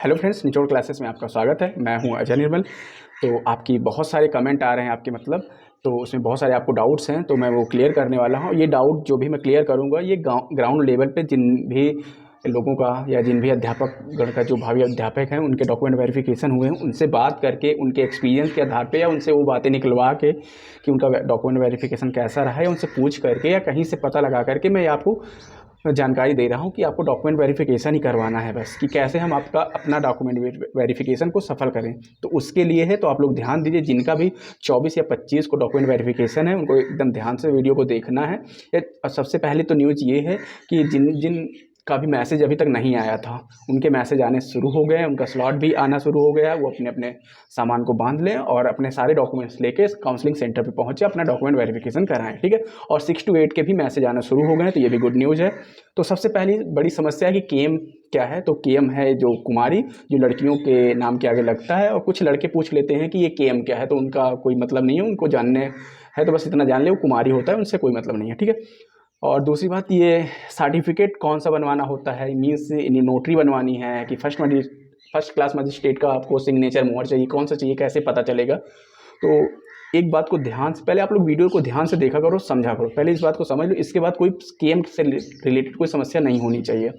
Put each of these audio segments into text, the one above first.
Hello friends, निचोड़ classes में आपका स्वागत है। मैं हूं अजय निर्मल। तो आपकी बहुत सारे कमेंट आ रहे हैं आपके तो उसमें बहुत सारे आपको डाउट्स हैं, तो मैं वो क्लियर करने वाला हूं। ये डाउट जो भी मैं क्लियर करूंगा ये ग्राउंड लेवल पे जिन भी लोगों का या जिन भी अध्यापक गण का जो भावी अध्यापक हैं उनके डॉक्यूमेंट वेरिफिकेशन हुए हैं उनसे बात करके उनके एक्सपीरियंस के आधार पर या उनसे वो बातें निकलवा के कि उनका डॉक्यूमेंट वेरिफिकेशन कैसा रहा है उनसे पूछ करके या कहीं से पता लगा करके मैं आपको जानकारी दे रहा हूं कि आपको डॉक्यूमेंट वेरिफिकेशन ही करवाना है, बस कि कैसे हम आपका अपना डॉक्यूमेंट वेरिफिकेशन को सफल करें। तो उसके लिए है, तो आप लोग ध्यान दीजिए, जिनका भी 24 या 25 को डॉक्यूमेंट वेरिफिकेशन है उनको एकदम ध्यान से वीडियो को देखना है। सबसे पहले तो न्यूज़ ये है कि जिन जिन का भी मैसेज अभी तक नहीं आया था उनके मैसेज आने शुरू हो गए, उनका स्लॉट भी आना शुरू हो गया। वो अपने अपने सामान को बांध लें और अपने सारे डॉक्यूमेंट्स लेके काउंसलिंग सेंटर पे पहुंचे, अपना डॉक्यूमेंट वेरिफिकेशन कराएं, ठीक है। और 6 to 8 के भी मैसेज आना शुरू हो गए हैं, तो ये भी गुड न्यूज़ है। तो सबसे पहली बड़ी समस्या है कि केएम क्या है। तो केएम है जो कुमारी, जो लड़कियों के नाम के आगे लगता है। और कुछ लड़के पूछ लेते हैं कि ये केएम क्या है, तो उनका कोई मतलब नहीं है, उनको जानने है तो बस इतना जान ले वो कुमारी होता है, उनसे कोई मतलब नहीं है, ठीक है। और दूसरी बात, ये सर्टिफिकेट कौन सा बनवाना होता है, मीन्स नोटरी बनवानी है कि फर्स्ट क्लास मजिस्ट्रेट का आपको सिग्नेचर मोहर चाहिए, कौन सा चाहिए, कैसे पता चलेगा। तो एक बात को ध्यान से, पहले आप लोग वीडियो को ध्यान से देखा करो, समझा करो, पहले इस बात को समझ लो, इसके बाद कोई स्कीम से रिलेटेड कोई समस्या नहीं होनी चाहिए।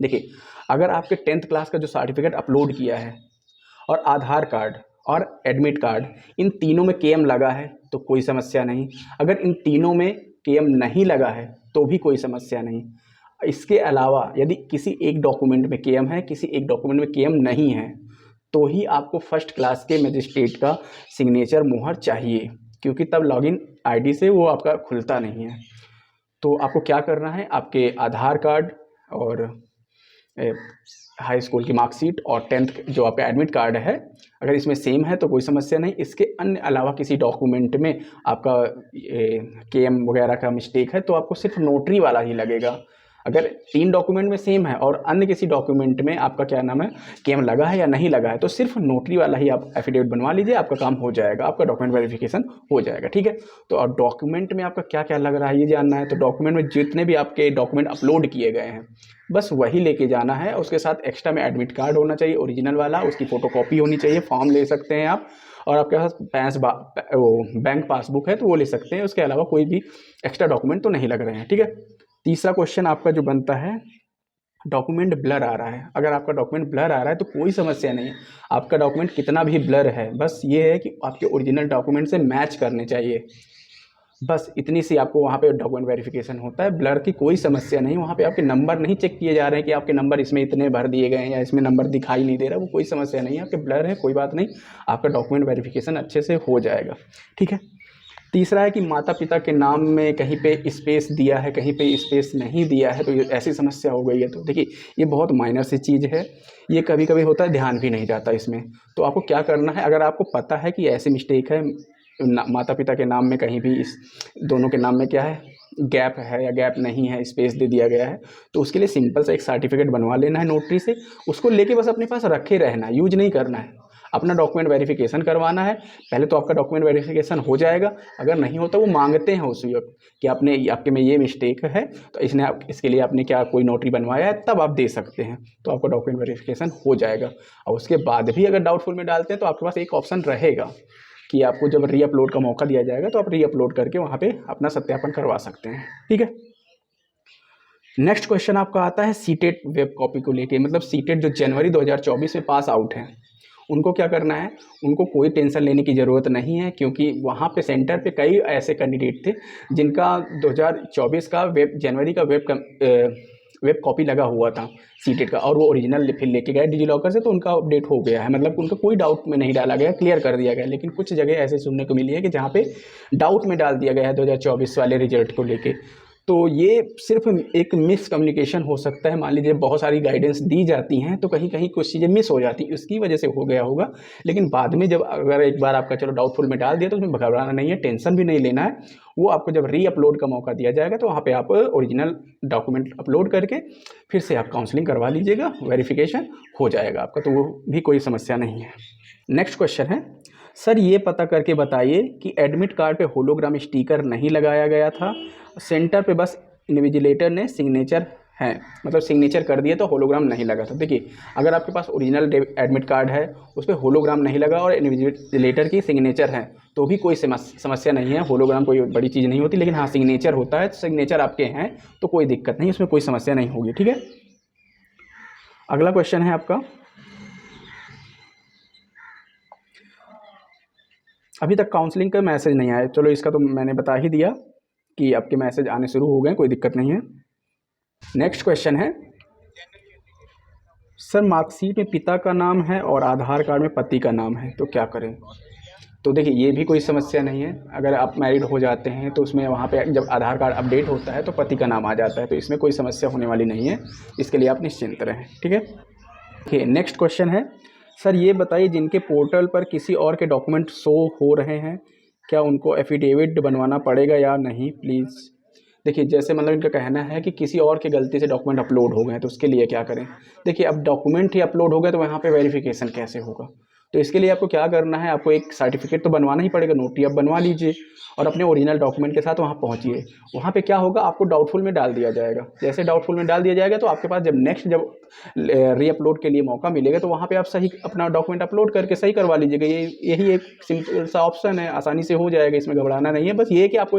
देखिए, अगर आपके 10th क्लास का जो सर्टिफिकेट अपलोड किया है और आधार कार्ड और एडमिट कार्ड, इन तीनों में केएम लगा है तो कोई समस्या नहीं। अगर इन तीनों में केएम नहीं लगा है तो भी कोई समस्या नहीं। इसके अलावा यदि किसी एक डॉक्यूमेंट में केएम है, किसी एक डॉक्यूमेंट में केएम नहीं है, तो ही आपको फर्स्ट क्लास के मजिस्ट्रेट का सिग्नेचर मोहर चाहिए, क्योंकि तब लॉगिन आईडी से वो आपका खुलता नहीं है। तो आपको क्या करना है, आपके आधार कार्ड और हाई स्कूल की मार्कशीट और 10th जो आपका एडमिट कार्ड है, अगर इसमें सेम है तो कोई समस्या नहीं। इसके अन्य अलावा किसी डॉक्यूमेंट में आपका केएम वगैरह का मिस्टेक है तो आपको सिर्फ नोटरी वाला ही लगेगा। अगर 3 डॉक्यूमेंट में सेम है और अन्य किसी डॉक्यूमेंट में आपका क्या नाम है केएम लगा है या नहीं लगा है, तो सिर्फ नोटरी वाला ही आप एफिडेविट बनवा लीजिए, आपका काम हो जाएगा, आपका डॉक्यूमेंट वेरिफिकेशन हो जाएगा, ठीक है। तो और डॉक्यूमेंट में आपका क्या क्या लग रहा है ये जानना है, तो डॉक्यूमेंट में जितने भी आपके डॉक्यूमेंट अपलोड किए गए हैं बस वही लेके जाना है। उसके साथ एक्स्ट्रा में एडमिट कार्ड होना चाहिए ओरिजिनल वाला, उसकी फ़ोटोकॉपी होनी चाहिए, फॉर्म ले सकते हैं आप, और आपके पास बैंक पासबुक है तो वो ले सकते हैं। उसके अलावा कोई भी एक्स्ट्रा डॉक्यूमेंट तो नहीं लग रहे हैं, ठीक है। तीसरा क्वेश्चन आपका जो बनता है, डॉक्यूमेंट ब्लर आ रहा है। अगर आपका डॉक्यूमेंट ब्लर आ रहा है तो कोई समस्या नहीं है, आपका डॉक्यूमेंट कितना भी ब्लर है, बस ये है कि आपके ओरिजिनल डॉक्यूमेंट से मैच करने चाहिए, बस इतनी सी आपको वहाँ पे डॉक्यूमेंट वेरिफिकेशन होता है। ब्लर की कोई समस्या नहीं, वहाँ पे आपके नंबर नहीं चेक किए जा रहे हैं कि आपके नंबर इसमें इतने भर दिए गए हैं या इसमें नंबर दिखाई नहीं दे रहा, वो कोई समस्या नहीं है। आपके ब्लर है कोई बात नहीं, आपका डॉक्यूमेंट वेरिफिकेशन अच्छे से हो जाएगा, ठीक है। तीसरा है कि माता पिता के नाम में कहीं पे स्पेस दिया है, कहीं पे स्पेस नहीं दिया है, तो ये ऐसी समस्या हो गई है। तो देखिए, ये बहुत माइनर सी चीज़ है, ये कभी कभी होता है, ध्यान भी नहीं जाता इसमें। तो आपको क्या करना है, अगर आपको पता है कि ऐसी मिस्टेक है, माता पिता के नाम में कहीं भी इस दोनों के नाम में क्या है गैप है या गैप नहीं है, स्पेस दे दिया गया है, तो उसके लिए सिंपल सा एक सर्टिफिकेट बनवा लेना है नोटरी से, उसको लेके बस अपने पास रखे रहना, यूज नहीं करना है, अपना डॉक्यूमेंट वेरिफिकेशन करवाना है। पहले तो आपका डॉक्यूमेंट वेरिफिकेशन हो जाएगा, अगर नहीं होता वो मांगते हैं उस वक्त कि आपके में ये मिस्टेक है, तो इसके लिए आपने क्या कोई नोटरी बनवाया है, तब आप दे सकते हैं, तो आपका डॉक्यूमेंट वेरिफिकेशन हो जाएगा। और उसके बाद भी अगर डाउटफुल में डालते हैं तो आपके पास एक ऑप्शन रहेगा कि आपको जब रीअपलोड का मौका दिया जाएगा तो आप रीअपलोड करके वहाँ पे अपना सत्यापन करवा सकते हैं, ठीक है। नेक्स्ट क्वेश्चन आपका आता है सीटेट वेब कॉपी को लेके, मतलब सीटेट जो जनवरी 2024 में पास आउट हैं उनको क्या करना है, उनको कोई टेंशन लेने की ज़रूरत नहीं है, क्योंकि वहाँ पे सेंटर पे कई ऐसे कैंडिडेट थे जिनका 2024 का जनवरी का वेब कॉपी लगा हुआ था सीटेट का, और वो ओरिजिनल फिर लेके गए डिजीलॉकर से, तो उनका अपडेट हो गया है, मतलब उनका कोई डाउट में नहीं डाला गया, क्लियर कर दिया गया। लेकिन कुछ जगह ऐसे सुनने को मिली है कि जहाँ पे डाउट में डाल दिया गया है 2024 वाले रिजल्ट को लेके, तो ये सिर्फ एक मिसकम्युनिकेशन हो सकता है। मान लीजिए बहुत सारी गाइडेंस दी जाती हैं तो कहीं कहीं कुछ चीज़ें मिस हो जाती हैं, उसकी वजह से हो गया होगा। लेकिन बाद में जब अगर एक बार आपका चलो डाउटफुल में डाल दिया तो उसमें घबराना नहीं है, टेंशन भी नहीं लेना है। वो आपको जब री अपलोड का मौका दिया जाएगा तो वहाँ पे आप ओरिजिनल डॉक्यूमेंट अपलोड करके फिर से आप काउंसलिंग करवा लीजिएगा, वेरिफिकेशन हो जाएगा आपका, तो वो भी कोई समस्या नहीं है। नेक्स्ट क्वेश्चन है, सर ये पता करके बताइए कि एडमिट कार्ड पे होलोग्राम स्टिकर नहीं लगाया गया था, सेंटर पे बस इन्विजिलेटर ने सिग्नेचर हैं, मतलब सिग्नेचर कर दिए तो होलोग्राम नहीं लगा था। देखिए अगर आपके पास ओरिजिनल एडमिट कार्ड है, उस पर होलोग्राम नहीं लगा और इन्विजिलेटर की सिग्नेचर है तो भी कोई समस्या नहीं है। होलोग्राम कोई बड़ी चीज़ नहीं होती, लेकिन हाँ सिग्नेचर होता है, सिग्नेचर आपके हैं तो कोई दिक्कत नहीं, उसमें कोई समस्या नहीं होगी। ठीक है, अगला क्वेश्चन है आपका, अभी तक काउंसलिंग का मैसेज नहीं आया। चलो इसका तो मैंने बता ही दिया कि आपके मैसेज आने शुरू हो गए, कोई दिक्कत नहीं है। नेक्स्ट क्वेश्चन है, सर मार्कशीट में पिता का नाम है और आधार कार्ड में पति का नाम है तो क्या करें? तो देखिए ये भी कोई समस्या नहीं है। अगर आप मैरिड हो जाते हैं तो उसमें वहाँ पे जब आधार कार्ड अपडेट होता है तो पति का नाम आ जाता है, तो इसमें कोई समस्या होने वाली नहीं है, इसके लिए आप निश्चिंत रहें। ठीक है, देखिए नेक्स्ट क्वेश्चन है, सर ये बताइए जिनके पोर्टल पर किसी और के डॉक्यूमेंट शो हो रहे हैं क्या उनको एफिडेविट बनवाना पड़ेगा या नहीं प्लीज़? देखिए जैसे मतलब इनका कहना है कि किसी और की गलती से डॉक्यूमेंट अपलोड हो गए तो उसके लिए क्या करें। देखिए अब डॉक्यूमेंट ही अपलोड हो गए तो वहाँ पे वेरिफिकेशन कैसे होगा, तो इसके लिए आपको क्या करना है, आपको एक सर्टिफिकेट तो बनवाना ही पड़ेगा, नोटरी आप बनवा लीजिए और अपने ओरिजिनल डॉक्यूमेंट के साथ वहाँ पहुँचिए। वहाँ पे क्या होगा, आपको डाउटफुल में डाल दिया जाएगा। जैसे डाउटफुल में डाल दिया जाएगा तो आपके पास जब नेक्स्ट जब रीअपलोड के लिए मौका मिलेगा तो वहाँ पे आप सही अपना डॉक्यूमेंट अपलोड करके सही करवा लीजिएगा। यही एक सिंपल सा ऑप्शन है, आसानी से हो जाएगा, इसमें घबराना नहीं है। बस ये है कि आपको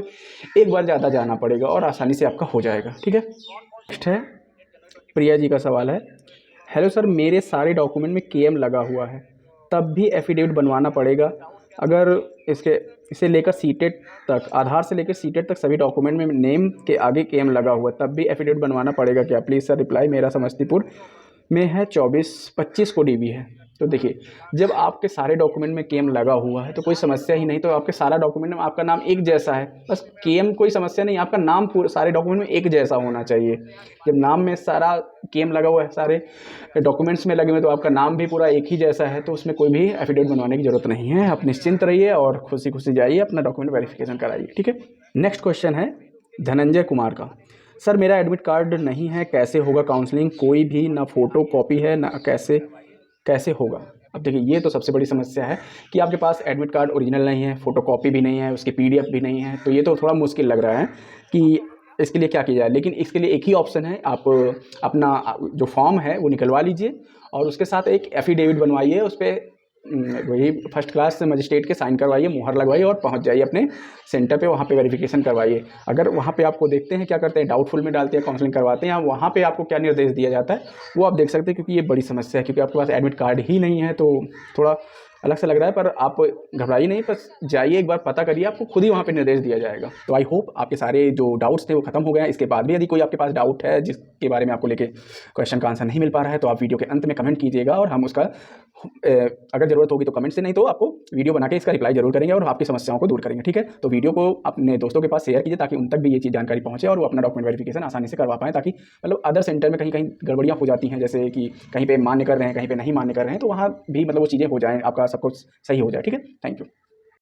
एक बार ज़्यादा जाना पड़ेगा और आसानी से आपका हो जाएगा। ठीक है, नेक्स्ट है, प्रिया जी का सवाल है, हेलो सर मेरे सारे डॉक्यूमेंट में केएम लगा हुआ है तब भी एफिडेविट बनवाना पड़ेगा? अगर इसे लेकर सीटेट तक, आधार से लेकर सीटेट तक सभी डॉक्यूमेंट में नेम के आगे केएम लगा हुआ है तब भी एफिडेविट बनवाना पड़ेगा क्या? Please sir reply. मेरा समस्तीपुर में है, 24-25 को डीबी है। तो देखिए जब आपके सारे डॉक्यूमेंट में केएम लगा हुआ है तो कोई समस्या ही नहीं, तो आपके सारा डॉक्यूमेंट में आपका नाम एक जैसा है, बस केएम कोई समस्या नहीं, आपका नाम पूरे सारे डॉक्यूमेंट में एक जैसा होना चाहिए। जब नाम में सारा केएम लगा हुआ है, सारे डॉक्यूमेंट्स में लगे हुए, तो आपका नाम भी पूरा एक ही जैसा है, तो उसमें कोई भी एफिडेविट बनवाने की जरूरत नहीं है। आप निश्चिंत रहिए और खुशी खुशी जाइए अपना डॉक्यूमेंट वेरिफिकेशन कराइए। ठीक है, नेक्स्ट क्वेश्चन है धनंजय कुमार का, सर मेरा एडमिट कार्ड नहीं है, कैसे होगा काउंसलिंग? कोई भी ना फोटो कॉपी है ना, कैसे होगा? अब देखिए ये तो सबसे बड़ी समस्या है कि आपके पास एडमिट कार्ड ओरिजिनल नहीं है, फोटो कॉपी भी नहीं है, उसकी पीडीएफ भी नहीं है, तो ये तो थोड़ा मुश्किल लग रहा है कि इसके लिए क्या किया जाए। लेकिन इसके लिए एक ही ऑप्शन है, आप अपना जो फॉर्म है वो निकलवा लीजिए और उसके साथ एक एफिडेविट बनवाइए, उस पर वही फर्स्ट क्लास से मजिस्ट्रेट के साइन करवाइए, मुहर लगवाइए और पहुंच जाइए अपने सेंटर पे, वहाँ पे वेरिफिकेशन करवाइए। अगर वहाँ पे आपको देखते हैं क्या करते हैं, डाउटफुल में डालते हैं, काउंसलिंग करवाते हैं, वहाँ पे आपको क्या निर्देश दिया जाता है वो आप देख सकते हैं, क्योंकि ये बड़ी समस्या है, क्योंकि आपके पास एडमिट कार्ड ही नहीं है तो थोड़ा अलग से लग रहा है। पर आप घबराइए नहीं, बस जाइए एक बार पता करिए, आपको खुद ही वहाँ पे निर्देश दिया जाएगा। तो आई होप आपके सारे जो डाउट्स थे वो खत्म हो गए हैं। इसके बाद भी यदि कोई आपके पास डाउट है जिसके बारे में आपको लेके क्वेश्चन का आंसर नहीं मिल पा रहा है तो आप वीडियो के अंत में कमेंट कीजिएगा और हम उसका अगर ज़रूरत होगी तो कमेंट से, नहीं तो आपको वीडियो बना के इसका रिप्लाई जरूर करेंगे और आपकी समस्याओं को दूर करेंगे। ठीक है, तो वीडियो को अपने दोस्तों के पास शेयर कीजिए ताकि उन तक भी ये चीज़ जानकारी पहुंचे और वो अपना डॉक्यूमेंट वेरिफिकेशन आसानी से करवा पाएँ, ताकि मतलब अदर सेंटर में कहीं कहीं गड़बड़ियाँ हो जाती हैं, जैसे कि कहीं पे मान्य कर रहे हैं, कहीं पे नहीं मान्य कर रहे हैं, तो वहाँ भी मतलब वो चीज़ें हो जाएँ, आपका सब कुछ सही हो जाए। ठीक है, थैंक यू।